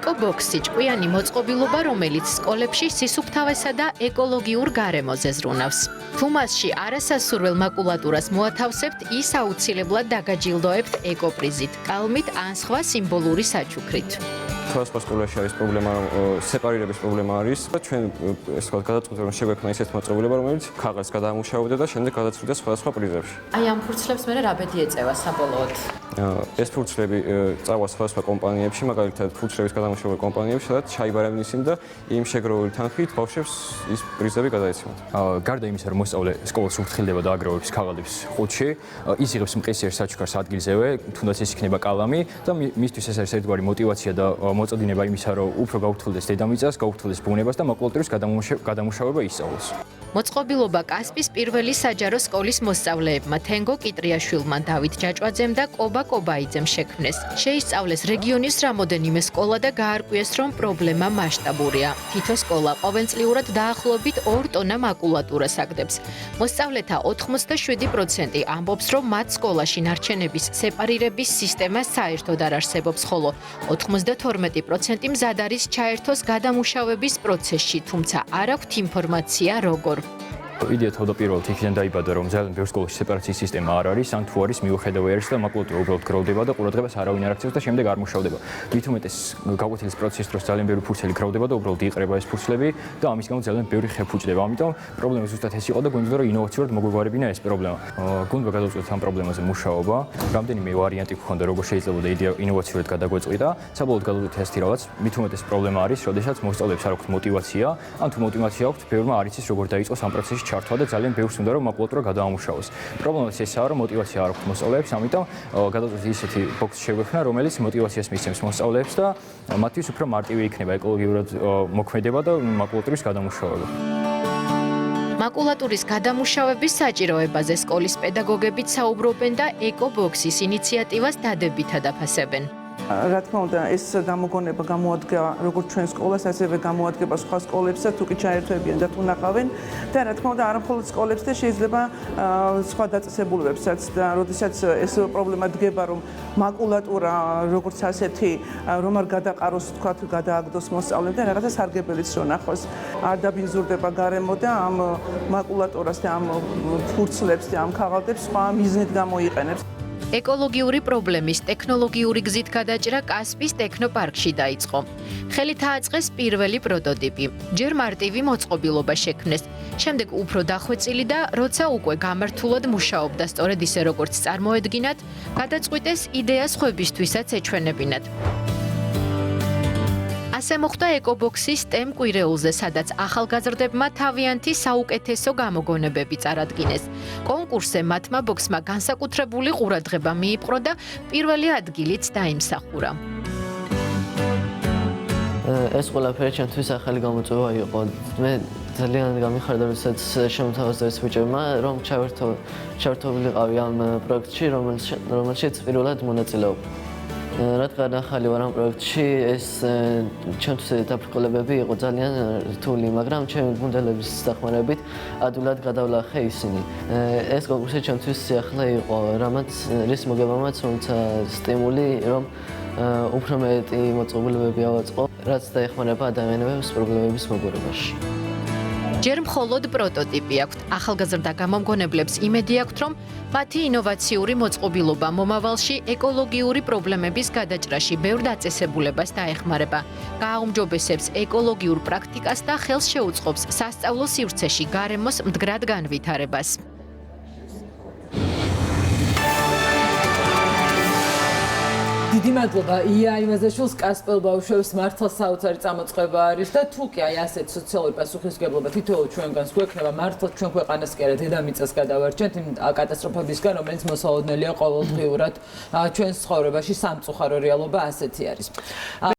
ეკობოქსი ჭკვიანი მოწყობილობა, რომელიც სკოლებში სისუფთავესა და ეკოლოგიურ გარემოზე ზრუნავს. თუ მასში არასასურველ მაკულატურას მოათავსებთ, ის აუცილებლად დაგაჯილდოებთ ეკოპრიზით, კალმით ან სხვა სიმბოლური საჩუქრით. სხვადასხვა სკოლაში არის პრობლემა, სეპარირების პრობლემა არის. ჩვენ ეს თქვა გადაწყვეტა რომ შეგვექმნა ისეთი მოწყობილობა, რომელიც ქაღალდს გადაამუშავებდა და შემდეგ გადაწყვეტა სხვადასხვა პრიზებში. აი ამ ფურცლებს მე რა ბედი ეწევა საბოლოოდ? ეს ფურცლები წავა სხვადასხვა კომპანიებში, მაგალითად ფურცლების გადამუშავებელ კომპანიებში, სადაც ჩაიბარებდნენ ისინი და იმ შეგროვებული თანხით ბავშვებს ის პრიზები გადაეცემათ. გარდა იმისა, რომ მოსწავლე სკოლას უფრთხილდება და აგროვებს ქაღალდებს ხუთში, ის იღებს მყისიერ საჩუქარს ადგილზევე, თუნდაც ის იქნება კალამი და მისთვის ეს არის ერთგვარი мотиваცია და მოწოდინება იმისა, რომ უფრო გაუფრთხილდეს დედამიწას, გაუფრთხილდეს ბუნებას და მაკულატურის გადამუშავება ისწავლოს. მოწყობილობა კასპის პირველი საჯარო სკოლის მოსწავლეებმა თენგო კიტრიაშვილმა, დავით ჯაჭვაძემ და კობა კობაიძემ შექმნეს. შეისწავლეს რეგიონის რამოდენიმე სკოლა და გაარკვიეს, რომ პრობლემა მასშტაბურია. თითო სკოლა ყოველწლიურად დაახლოებით 2 ტონა მაკულატურას აგდებს. მოსწავლეთა 87% ამბობს, რომ მათ სკოლაში ნარჩენების სეპარირების სისტემა საერთოდ არ არსებობს, ხოლო 92% მზად არის ჩაერთოს გადამუშავების პროცესში, თუმცა არ აქვთ ინფორმაცია როგორ. იდეა თავდაპირველად იქიდან დაიბადა, რომ ძალიან ბევრ სკოლაში სეპარაციის სისტემა არ არის, ან თუ არის მიუხედავი არის და მაკულატურა უბრალოდ გროვდება და ყურადღებას არავინ არ აქცევს და შემდეგ არ მუშავდება. მით უმეტეს გაკვეთილის პროცესის დროს ძალიან ბევრი ფურცელი გროვდება და უბრალოდ იყრება ეს ფურცლები და ამის გამო ძალიან ბევრი ხე ფუჭდება. ამიტომ პრობლემა ზუსტად ეს იყო და გვინდა რომ ინოვაციურად მოგვეგვარებინა ეს პრობლემა. გვინდა გადავწყვეტთ ამ პრობლემაზე მუშაობა. რამდენიმე ვარიანტი გქონდა, როგორ შეიძლება იდეა ინოვაციურად გადაგვეწყვიტა. საბოლოოდ გადავწყვეტ ეს თირალაც. მით უმეტეს პრობლემა არის, როდესაც მოსწავლეებს არ აქვთ мотиваცია, ან თუ мотиваცია აქვთ, ბევრმა არ იცის როგორ დაიწყოს ამ პროცესში ჩართვა და ძალიან ბევრს უნდა რომ მაკულატურა გადაამუშავოს. პრობლემაც ესაა, რომ мотиваცია არ აქვს მოსწავლეებს, ამიტომ გადაწყვეტ ისეთი ბოქსი შეგვექმნა, რომელიც мотиваციას მისცემს მოსწავლეებს და მათთვის უფრო მარტივი იქნება ეკოლოგიურად მოქმედება და მაკულატურის გადამუშავება. მაკულატურის გადამუშავების საჭიროებაზე სკოლის პედაგოგებიც საუბრობენ და ეკობოქსის ინიციატივას დადებითად აფასებენ. რა თქმა უნდა, ეს გამოგონება გამოადგა როგორც ჩვენ სკოლას, ასევე გამოადგება სხვა სკოლებსაც, თუ კი ჩაერთვებიან და თუ ნახავენ და რა თქმა უნდა, არა მხოლოდ სკოლებს და შეიძლება სხვა დაწესებულებებსაც და როდესაც ეს პრობლემა დგება, რომ მაკულატურა როგორც ასეთი რომ არ გადაყაროს, თქვათ, გადააგდოს მოსწავლემ და რაღაცა სარგებელიც რო ნახოს, არ დაბინძურდება გარემო და ამ მაკულატურას და ამ ფურცლებს და ამ ქაღალდებს სხვა მიზნით გამოიყენებს. ეკოლოგიური პრობლემის ტექნოლოგიური გზით გადაჭრა კასპის ტექნოპარკში დაიწყო. ხელით ააწყეს პირველი პროტოტიპი. ჯერ მარტივი მოწყობილობა შექმნეს. შემდეგ უფრო დახვეწილი და როცა უკვე გამართულად მუშაობდა სწორედ ისე როგორც წარმოედგინათ, გადაწყვიტეს იდეას ხვებისთვისაც ეჩვენებინათ. ასე მოხდა ეკობოქსის STEM კვირეულზე, სადაც ახალგაზრდებმა თავიანთი საუკეთესო გამოგონებები წარადგინეს. კონკურსზე მათმა ბოქსმა განსაკუთრებული ყურადღება მიიპყრო და პირველი ადგილიც დაიმსახურა. ეს ყველაფერი ჩემთვის ახალი გამოწვევა იყო. მე ძალიან გამიხარდა, როდესაც შემოთავაზა ეს ბიჭებმა, რომ ჩავერთობილიყავი ამ პროექტში, რომელშიც პირველად მონაწილეობ. რადგან ახალი ვარ ამ პროექტში, ეს ჩემთვის დაფრთხილებები იყო ძალიან რთული, მაგრამ ჩემი გუნდელების დახმარებით ადვილად გადავლახე ისინი. ეს კონკურსი ჩემთვის სიახლე იყო, რის მოგებამაც მომცა სტიმული, რომ უფრო მეტი მოწყობილებები ავაწყო, რაც დაეხმარება ადამიანებს პრობლემების მოგვარებაში. ჯერ მხოლოდ პროტოტიპი აქვთ. ახალგაზრდა გამომგონებლებს იმედი აქვთ, რომ მათი ინოვაციური მოწყობილობა მომავალში ეკოლოგიური პრობლემების გადაჭრაში ბევრ დაწესებულებას დაეხმარება. გააუმჯობესებს ეკოლოგიურ პრაქტიკას და ხელს შეუწყობს სასწავლო სივრცეში გარემოს მდგრად განვითარებას. დიდი მადლობა ია იმაზაშვილს, კასპელ ბავშვებს მართლა საოცარი წამოწყება არის და თუ კი აი ასეთ სოციალური პასუხისმგებლობა თითოეულ ჩვენგანს გვექნება, მართლა ჩვენ ქვეყანას კი არა დედამიწას გადავარჩენთ იმ კატასტროფებისგან, რომელიც მოსალოდნელია ყოველდღიურად ჩვენს ცხოვრებაში. სამწუხარო რეალობა ასეთი არის.